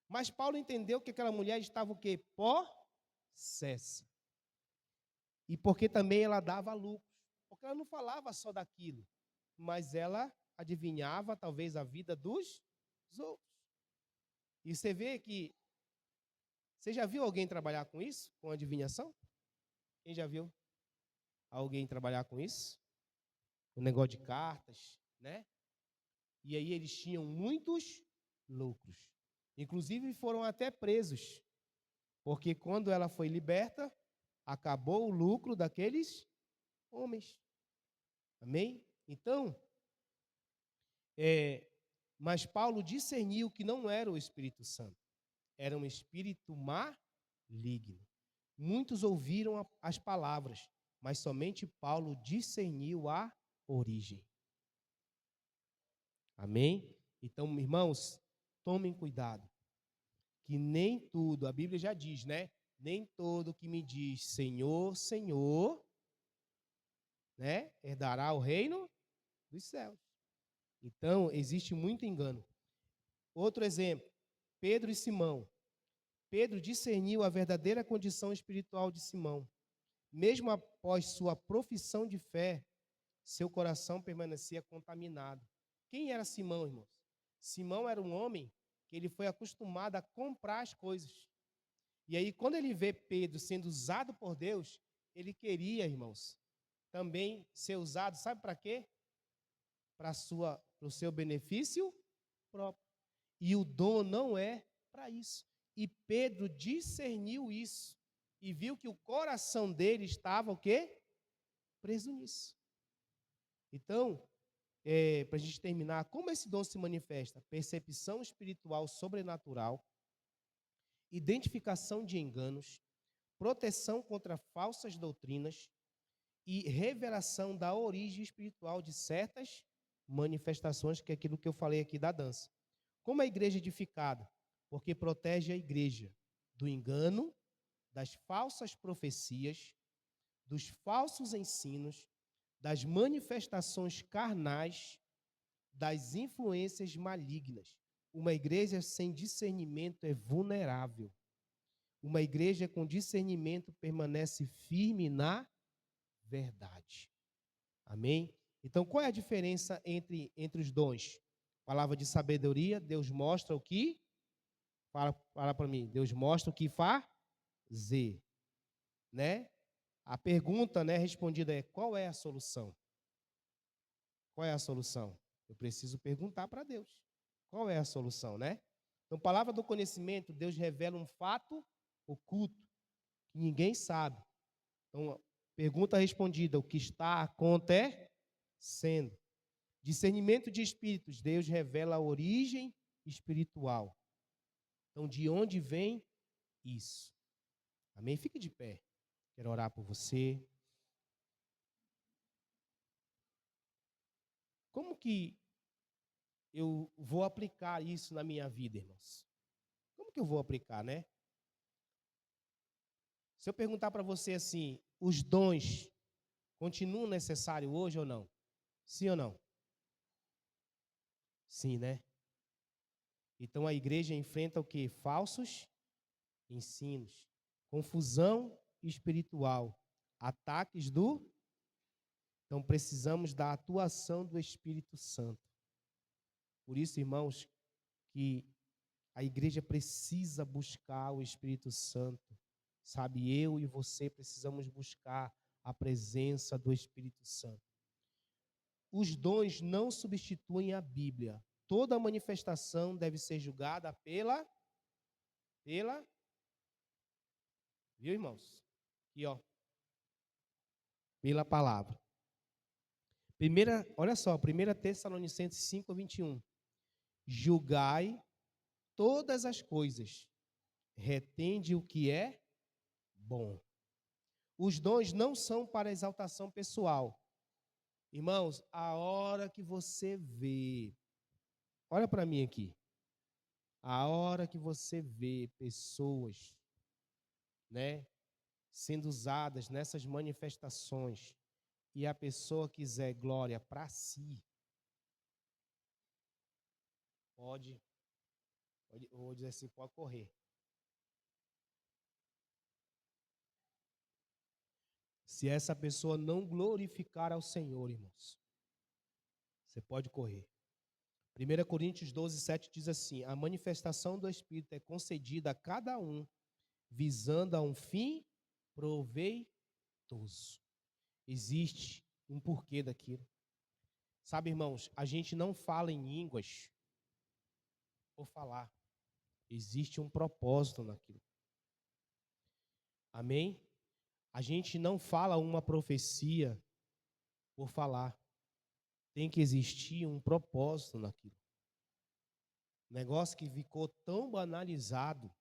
Mas Paulo entendeu que aquela mulher estava o quê? Possessa. E porque também ela dava lucros. Porque ela não falava só daquilo, mas ela adivinhava talvez a vida dos outros. E você vê que... Você já viu alguém trabalhar com isso? Com adivinhação? Quem já viu alguém trabalhar com isso? O negócio de cartas, né? E aí eles tinham muitos lucros. Inclusive foram até presos. Porque quando ela foi liberta, acabou o lucro daqueles homens. Amém? Então, mas Paulo discerniu que não era o Espírito Santo. Era um espírito maligno. Muitos ouviram as palavras, mas somente Paulo discerniu a origem. Amém? Então, irmãos, tomem cuidado. Que nem tudo, a Bíblia já diz, né? Nem todo que me diz Senhor, Senhor, né, herdará o reino dos céus. Então, existe muito engano. Outro exemplo, Pedro e Simão. Pedro discerniu a verdadeira condição espiritual de Simão. Mesmo após sua profissão de fé, seu coração permanecia contaminado. Quem era Simão, irmãos? Simão era um homem que ele foi acostumado a comprar as coisas. E aí, quando ele vê Pedro sendo usado por Deus, ele queria, irmãos, também ser usado, sabe para quê? Para o seu benefício próprio. E o dom não é para isso. E Pedro discerniu isso e viu que o coração dele estava o quê? Preso nisso. Então, para a gente terminar, como esse dom se manifesta? Percepção espiritual sobrenatural, identificação de enganos, proteção contra falsas doutrinas e revelação da origem espiritual de certas manifestações, que é aquilo que eu falei aqui da dança. Como a igreja é edificada? Porque protege a igreja do engano, das falsas profecias, dos falsos ensinos, das manifestações carnais, das influências malignas. Uma igreja sem discernimento é vulnerável. Uma igreja com discernimento permanece firme na verdade. Amém? Então, qual é a diferença entre os dons? Palavra de sabedoria, Deus mostra o que... Fala para mim. Deus mostra o que fazer. Né? A pergunta, né, respondida é: qual é a solução? Qual é a solução? Eu preciso perguntar para Deus. Qual é a solução, né? Então, palavra do conhecimento, Deus revela um fato oculto que ninguém sabe. Então, pergunta respondida: o que está acontecendo? Discernimento de espíritos, Deus revela a origem espiritual. Então, de onde vem isso? Amém? Fique de pé. Quero orar por você. Como que eu vou aplicar isso na minha vida, irmãos? Como que eu vou aplicar, né? Se eu perguntar para você assim, os dons continuam necessários hoje ou não? Sim ou não? Sim, né? Então a igreja enfrenta o quê? Falsos ensinos, confusão espiritual, ataques do... Então precisamos da atuação do Espírito Santo. Por isso, irmãos, que A igreja precisa buscar o Espírito Santo. Sabe, eu e você precisamos buscar a presença do Espírito Santo. Os dons não substituem a Bíblia. Toda manifestação deve ser julgada pela, viu, irmãos? Aqui, ó, pela palavra. Olha só, 1 Tessalonicenses 5, 21. Julgai todas as coisas, retende o que é bom. Os dons não são para exaltação pessoal. Irmãos, a hora que você vê, olha para mim aqui, a hora que você vê pessoas, né, sendo usadas nessas manifestações e a pessoa quiser glória para si, vou dizer assim, pode correr. Se essa pessoa não glorificar ao Senhor, irmãos, você pode correr. 1 Coríntios 12, 7 diz assim: a manifestação do Espírito é concedida a cada um, visando a um fim proveitoso. Existe um porquê daquilo. Sabe, irmãos, a gente não fala em línguas por falar. Existe um propósito naquilo. Amém? A gente não fala uma profecia por falar. Tem que existir um propósito naquilo. Negócio que ficou tão banalizado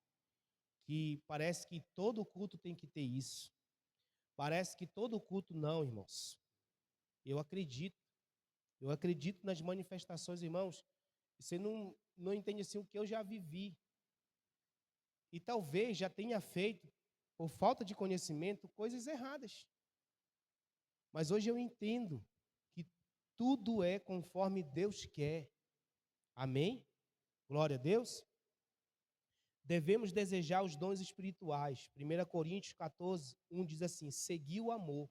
que parece que todo culto tem que ter isso. Parece que todo culto não, irmãos. Eu acredito nas manifestações, irmãos. Você não entende assim o que eu já vivi. E talvez já tenha feito, por falta de conhecimento, coisas erradas. Mas hoje eu entendo que tudo é conforme Deus quer. Amém? Glória a Deus. Devemos desejar os dons espirituais. 1 Coríntios 14, 1 diz assim: segui o amor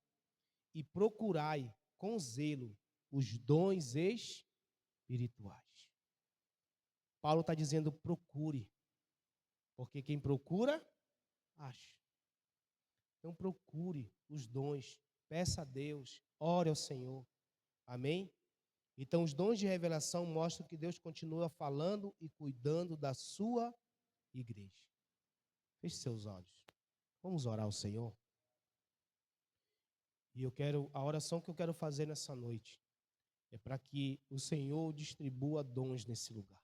e procurai com zelo os dons espirituais. Paulo está dizendo: procure, porque quem procura, acha. Então procure os dons, peça a Deus, ore ao Senhor. Amém? Então os dons de revelação mostram que Deus continua falando e cuidando da sua igreja. Feche seus olhos. Vamos orar ao Senhor. E a oração que eu quero fazer nessa noite é para que o Senhor distribua dons nesse lugar.